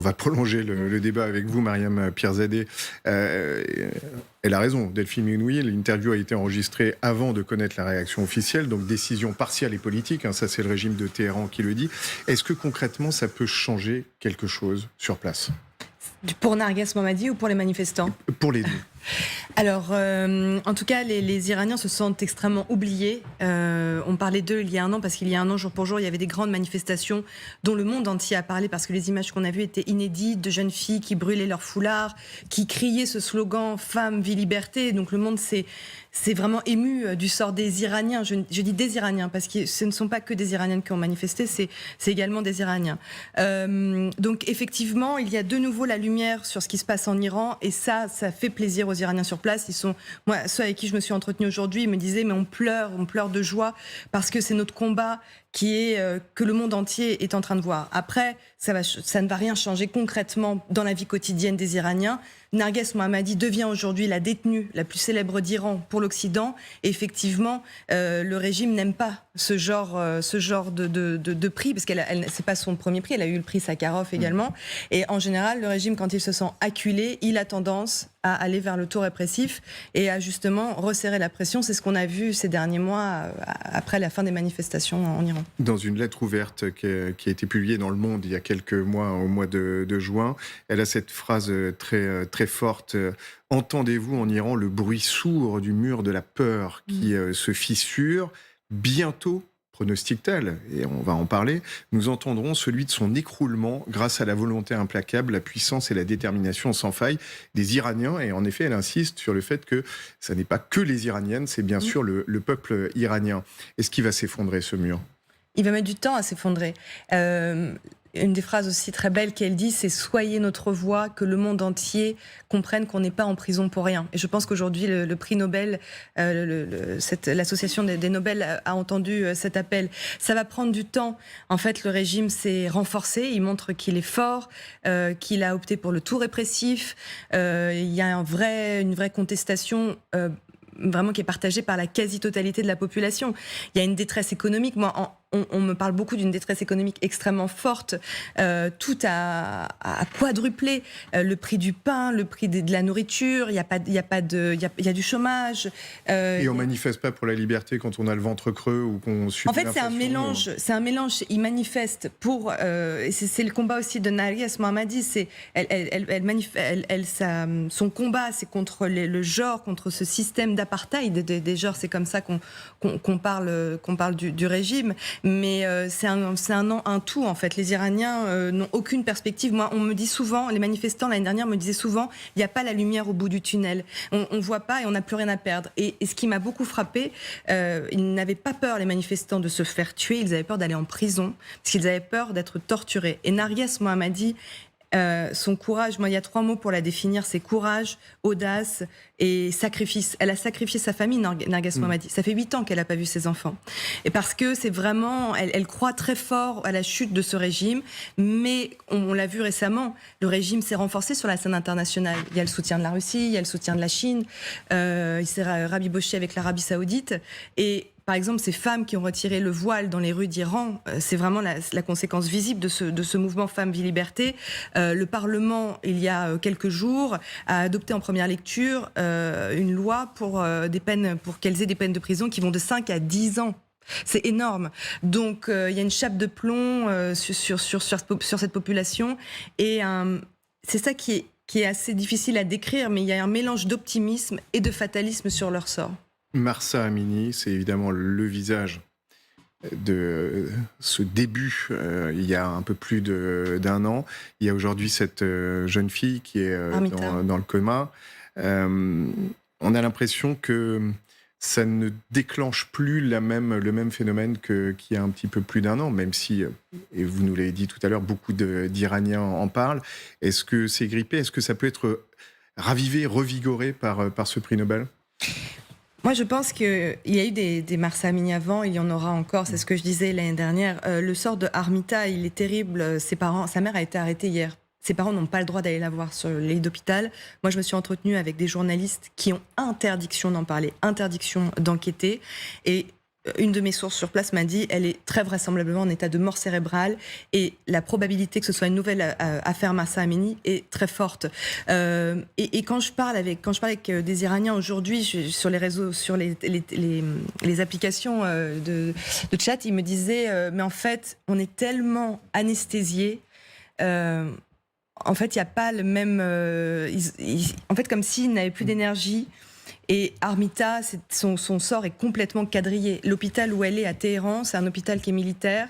On va prolonger le débat avec vous, Mariam Pierzadeh. Elle a raison, Delphine Inouï. L'interview a été enregistrée avant de connaître la réaction officielle, donc décision partiale et politique. Ça, c'est le régime de Téhéran qui le dit. Est-ce que concrètement, ça peut changer quelque chose sur place ? Pour Narges Mohammadi ou pour les manifestants ? Pour les deux. Alors, en tout cas, les Iraniens se sentent extrêmement oubliés. On parlait d'eux il y a un an, parce qu'il y a un an, jour pour jour, il y avait des grandes manifestations dont le monde entier a parlé, parce que les images qu'on a vues étaient inédites, de jeunes filles qui brûlaient leurs foulards, qui criaient ce slogan « Femme, vie, liberté ». Donc le monde s'est vraiment ému du sort des Iraniens. Je dis des Iraniens, parce que ce ne sont pas que des Iraniennes qui ont manifesté, c'est également des Iraniens. Donc effectivement, il y a de nouveau la lumière sur ce qui se passe en Iran, et ça fait plaisir aux Iraniens sur place. Moi, ceux avec qui je me suis entretenue aujourd'hui me disaient mais on pleure de joie parce que c'est notre combat que le monde entier est en train de voir. Après, ça ne va rien changer concrètement dans la vie quotidienne des Iraniens. Narges Mohammadi devient aujourd'hui la détenue la plus célèbre d'Iran pour l'Occident. Et effectivement, le régime n'aime pas ce genre de prix, parce c'est pas son premier prix, elle a eu le prix Sakharov également. Et en général, le régime, quand il se sent acculé, il a tendance à aller vers le taux répressif et à justement resserrer la pression. C'est ce qu'on a vu ces derniers mois après la fin des manifestations en Iran. Dans une lettre ouverte qui a été publiée dans Le Monde il y a quelques mois, au mois de juin, elle a cette phrase très forte. « Entendez-vous en Iran le bruit sourd du mur de la peur qui se fissure ? Bientôt, pronostique-t-elle, et on va en parler, nous entendrons celui de son écroulement grâce à la volonté implacable, la puissance et la détermination sans faille des Iraniens. » Et en effet, elle insiste sur le fait que ça n'est pas que les Iraniennes, c'est bien sûr le peuple iranien. Est-ce qu'il va s'effondrer, ce mur ? Il va mettre du temps à s'effondrer. Une des phrases aussi très belles qu'elle dit, c'est « Soyez notre voix, que le monde entier comprenne qu'on n'est pas en prison pour rien ». Et je pense qu'aujourd'hui, le prix Nobel, l'association des Nobel a entendu cet appel. Ça va prendre du temps. En fait, le régime s'est renforcé. Il montre qu'il est fort, qu'il a opté pour le tout répressif. Il y a une vraie contestation vraiment qui est partagée par la quasi-totalité de la population. Il y a une détresse économique. Moi, on me parle beaucoup d'une détresse économique extrêmement forte. Tout a quadruplé. Le prix du pain, le prix de la nourriture. Il y a du chomage. Et on manifeste pas pour la liberté quand on a le ventre creux ou qu'on subit l'inflation. En fait, c'est un mélange. Ils manifestent pour. Et c'est le combat aussi de Narges Mohammadi. Son combat, c'est contre le genre, contre ce système d'apartheid des genres. C'est comme ça qu'on parle du régime. Mais c'est un tout, en fait. Les Iraniens n'ont aucune perspective. Moi, on me dit souvent, les manifestants l'année dernière me disaient souvent, il n'y a pas la lumière au bout du tunnel. On ne voit pas et on n'a plus rien à perdre. Et ce qui m'a beaucoup frappé, ils n'avaient pas peur, les manifestants, de se faire tuer. Ils avaient peur d'aller en prison, parce qu'ils avaient peur d'être torturés. Et Narges Mohammadi, son courage, moi il y a 3 mots pour la définir, c'est courage, audace et sacrifice. Elle a sacrifié sa famille, Narges Mohammadi. Ça fait 8 ans qu'elle n'a pas vu ses enfants. Et parce que c'est vraiment, elle croit très fort à la chute de ce régime, mais on l'a vu récemment, le régime s'est renforcé sur la scène internationale. Il y a le soutien de la Russie, il y a le soutien de la Chine, il s'est rabiboché avec l'Arabie Saoudite. Et par exemple, ces femmes qui ont retiré le voile dans les rues d'Iran, c'est vraiment la conséquence visible de ce mouvement Femmes, Vie, Liberté. Le Parlement, il y a quelques jours, a adopté en première lecture une loi pour qu'elles aient des peines de prison qui vont de 5 à 10 ans. C'est énorme. Donc, il y a une chape de plomb sur cette population. Et c'est ça qui est assez difficile à décrire, mais il y a un mélange d'optimisme et de fatalisme sur leur sort. Mahsa Amini, c'est évidemment le visage de ce début il y a un peu plus d'un an. Il y a aujourd'hui cette jeune fille qui est dans le coma. On a l'impression que ça ne déclenche plus le même phénomène qu'il y a un petit peu plus d'un an, même si, et vous nous l'avez dit tout à l'heure, beaucoup d'Iraniens en parlent. Est-ce que c'est grippé ? Est-ce que ça peut être ravivé, revigoré par ce prix Nobel ? Moi, je pense qu'il y a eu des Mahsa Amini avant, il y en aura encore, c'est ce que je disais l'année dernière. Le sort de Armita, il est terrible. Sa mère a été arrêtée hier. Ses parents n'ont pas le droit d'aller la voir sur le lit d'hôpital. Moi, je me suis entretenue avec des journalistes qui ont interdiction d'en parler, interdiction d'enquêter. Et une de mes sources sur place m'a dit elle est très vraisemblablement en état de mort cérébrale et la probabilité que ce soit une nouvelle affaire Mahsa Amini est très forte. Et quand je parle avec des Iraniens aujourd'hui sur les réseaux, sur les applications de chat, ils me disaient mais en fait on est tellement anesthésiés. En fait, il n'y a pas le même. En fait, comme s'ils n'avaient plus d'énergie. Et Armita, son sort est complètement quadrillé. L'hôpital où elle est à Téhéran, c'est un hôpital qui est militaire.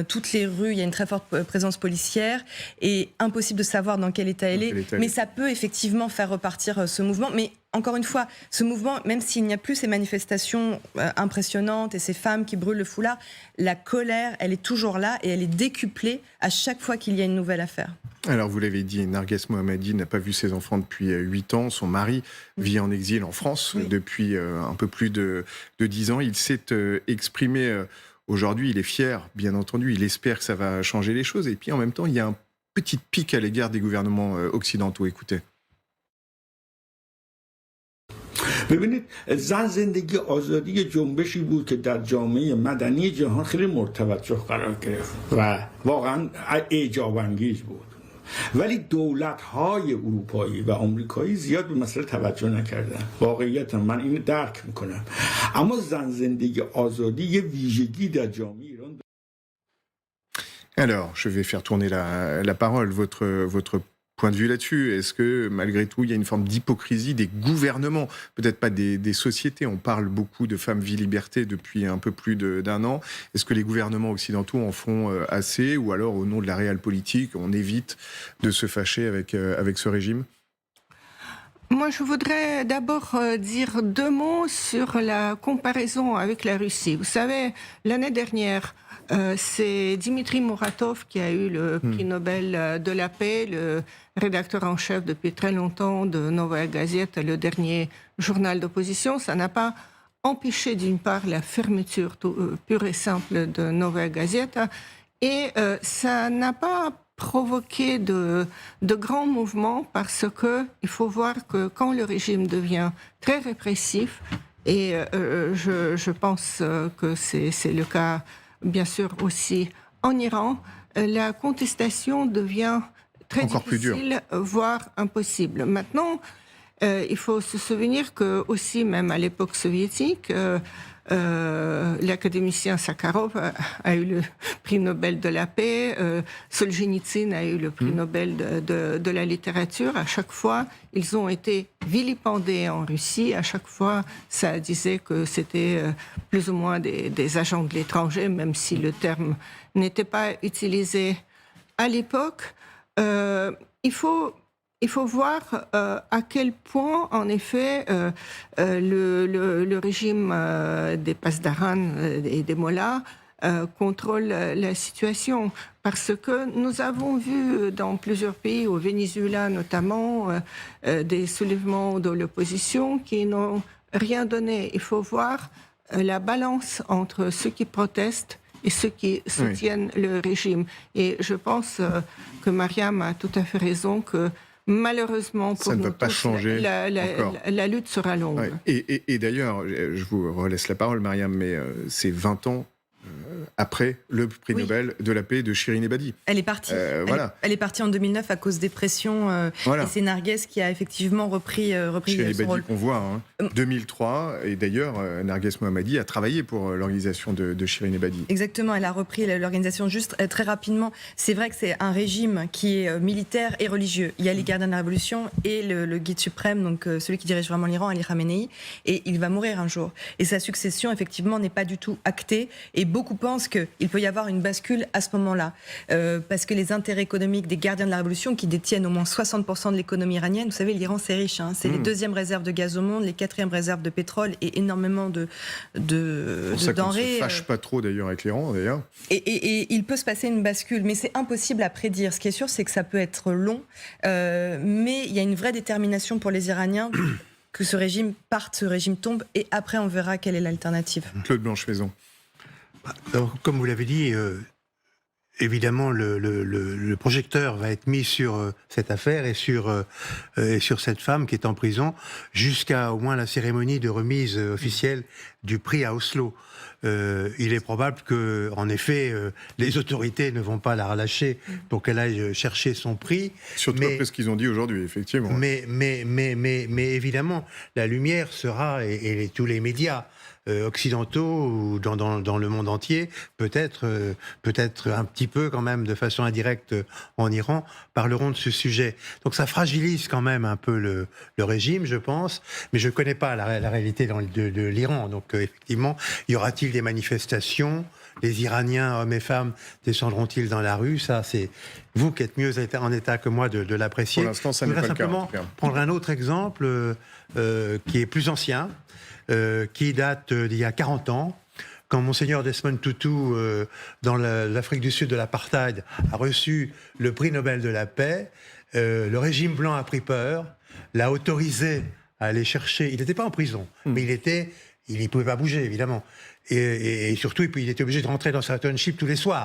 Toutes les rues, il y a une très forte présence policière. Et impossible de savoir dans quel état elle est. Mais ça peut effectivement faire repartir ce mouvement. Mais encore une fois, ce mouvement, même s'il n'y a plus ces manifestations impressionnantes et ces femmes qui brûlent le foulard, la colère, elle est toujours là et elle est décuplée à chaque fois qu'il y a une nouvelle affaire. Alors, vous l'avez dit, Narges Mohammadi n'a pas vu ses enfants depuis 8 ans. Son mari vit en exil en France depuis un peu plus de 10 ans. Il s'est exprimé aujourd'hui. Il est fier, bien entendu. Il espère que ça va changer les choses. Et puis, en même temps, il y a un petit pic à l'égard des gouvernements occidentaux. Écoutez. ببینید زن زندگی آزادی جنبشی بود که در جامعه مدنی جهان خیلی مورد توجه قرار گرفت و واقعا اعجاب انگیز بود ولی دولت‌های اروپایی و آمریکایی زیاد به مسئله توجه نکردن واقعیتا من اینو درک میکنم اما زن زندگی آزادی یه ویژگی در جامعه ایران. Alors, je vais faire tourner la parole. Votre point de vue là-dessus, est-ce que malgré tout, il y a une forme d'hypocrisie des gouvernements, peut-être pas des sociétés, on parle beaucoup de femmes vie liberté depuis un peu plus d'un an, est-ce que les gouvernements occidentaux en font assez, ou alors au nom de la réelle politique, on évite de se fâcher avec ce régime ? Moi, je voudrais d'abord dire 2 mots sur la comparaison avec la Russie. Vous savez, l'année dernière, c'est Dimitri Muratov qui a eu le prix Nobel de la paix, le rédacteur en chef depuis très longtemps de Novaya Gazeta, le dernier journal d'opposition. Ça n'a pas empêché d'une part la fermeture pure et simple de Novaya Gazeta et ça n'a pas provoqué de grands mouvements parce que il faut voir que quand le régime devient très répressif, et je pense que c'est le cas bien sûr aussi en Iran, la contestation devient très encore difficile, voire impossible. Maintenant, il faut se souvenir que aussi, même à l'époque soviétique, l'académicien Sakharov a eu le prix Nobel de la paix, Solzhenitsyn a eu le prix Nobel de la littérature. À chaque fois, ils ont été vilipendés en Russie. À chaque fois, ça disait que c'était plus ou moins des agents de l'étranger, même si le terme n'était pas utilisé à l'époque. Il faut voir à quel point, en effet, le régime des Pasdaran et des Mollahs contrôle la situation. Parce que nous avons vu dans plusieurs pays, au Venezuela notamment, des soulèvements de l'opposition qui n'ont rien donné. Il faut voir la balance entre ceux qui protestent et ceux qui soutiennent le régime. Et je pense que Mariam a tout à fait raison que malheureusement pour ça ne nous va pas tous, changer la lutte sera longue. Ouais. Et d'ailleurs, je vous relaisse la parole, Mariam, mais c'est 20 ans après le prix Nobel de la paix de Shirin Ebadi. Elle est partie. Voilà. Elle est partie en 2009 à cause des pressions. Voilà. Et c'est Narges qui a effectivement repris Shirin son Ebadi rôle. qu'on voit, 2003. Et d'ailleurs, Narges Mohammadi a travaillé pour l'organisation de Shirin Ebadi. Exactement, elle a repris l'organisation juste très rapidement. C'est vrai que c'est un régime qui est militaire et religieux. Il y a les gardiens de la révolution et le guide suprême, donc celui qui dirige vraiment l'Iran, Ali Khamenei, et il va mourir un jour. Et sa succession, effectivement, n'est pas du tout actée. Et beaucoup pensent qu'il peut y avoir une bascule à ce moment-là. Parce que les intérêts économiques des gardiens de la révolution, qui détiennent au moins 60% de l'économie iranienne, vous savez, l'Iran, c'est riche. C'est les 2e réserves de gaz au monde, les 4e réserves de pétrole et énormément de denrées. Pour ça qu'on ne se fâche pas trop, d'ailleurs, avec l'Iran, d'ailleurs. Et il peut se passer une bascule, mais c'est impossible à prédire. Ce qui est sûr, c'est que ça peut être long, mais il y a une vraie détermination pour les Iraniens que ce régime parte, ce régime tombe, et après on verra quelle est l'alternative. Claude Blanche-Maison. Alors, comme vous l'avez dit, évidemment, le projecteur va être mis sur cette affaire et sur cette femme qui est en prison jusqu'à au moins la cérémonie de remise officielle du prix à Oslo. il est probable que, en effet, les autorités ne vont pas la relâcher pour qu'elle aille chercher son prix. Surtout après ce qu'ils ont dit aujourd'hui, effectivement. Mais évidemment, la lumière sera, et tous les médias occidentaux ou dans le monde entier, peut-être un petit peu quand même de façon indirecte en Iran, parleront de ce sujet. Donc ça fragilise quand même un peu le régime, je pense, mais je ne connais pas la réalité de l'Iran. Donc effectivement, y aura-t-il des manifestations ? Les Iraniens, hommes et femmes, descendront-ils dans la rue ? Ça, c'est vous qui êtes mieux en état que moi de l'apprécier. Pour l'instant, ça n'est pas le cas, en tout cas. Prendre un autre exemple qui est plus ancien, qui date d'il y a 40 ans, quand Monseigneur Desmond Tutu, dans l'Afrique du Sud de l'apartheid, a reçu le prix Nobel de la paix. Le régime blanc a pris peur, l'a autorisé à aller chercher. Il n'était pas en prison, mais il ne pouvait pas bouger, évidemment. Et surtout, il était obligé de rentrer dans sa township tous les soirs.